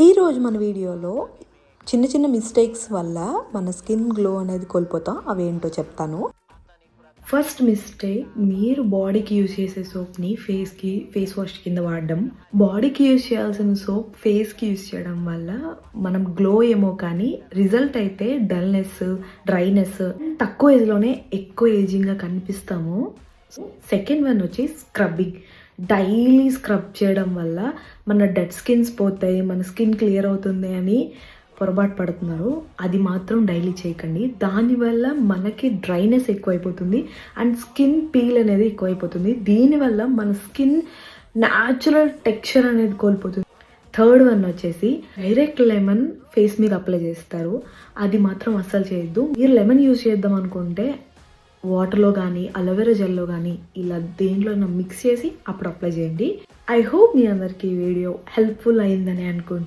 ఈరోజు మన వీడియోలో చిన్న చిన్న మిస్టేక్స్ వల్ల మన స్కిన్ గ్లో అనేది కోల్పోతాం. అవేంటో చెప్తాను. ఫస్ట్ మిస్టేక్, మీరు బాడీకి యూజ్ చేసే సోప్ని ఫేస్ వాష్ కింద వాడడం. బాడీకి యూజ్ చేయాల్సిన సోప్ ఫేస్కి యూజ్ చేయడం వల్ల మనం గ్లో ఏమో కానీ రిజల్ట్ అయితే డల్నెస్, డ్రైనెస్, తక్కువ ఏజ్లోనే ఎక్కువ ఏజింగ్గా కనిపిస్తాము. సెకండ్ వన్ వచ్చి స్క్రబ్బింగ్. డైలీ స్క్రబ్ చేయడం వల్ల మన డెడ్ స్కిన్స్ పోతాయి, మన స్కిన్ క్లియర్ అవుతుంది అని పొరపాటు పడుతున్నారు. అది మాత్రం డైలీ చేయకండి. దానివల్ల మనకి డ్రైనెస్ ఎక్కువైపోతుంది అండ్ స్కిన్ పీల్ అనేది ఎక్కువైపోతుంది. దీనివల్ల మన స్కిన్ న్యాచురల్ టెక్స్చర్ అనేది కోల్పోతుంది. థర్డ్ వన్ వచ్చేసి డైరెక్ట్ లెమన్ ఫేస్ మీద అప్లై చేస్తారు. అది మాత్రం అస్సలు చేయొద్దు. మీరు లెమన్ యూజ్ చేద్దాం అనుకుంటే వాటర్లో కానీ అలోవెరా జెల్లో కానీ ఇలా దేంట్లో మిక్స్ చేసి అప్పుడు అప్లై చేయండి. ఐ హోప్ మీ అందరికీ ఈ వీడియో హెల్ప్ఫుల్ అయిందని అనుకుంటున్నాను.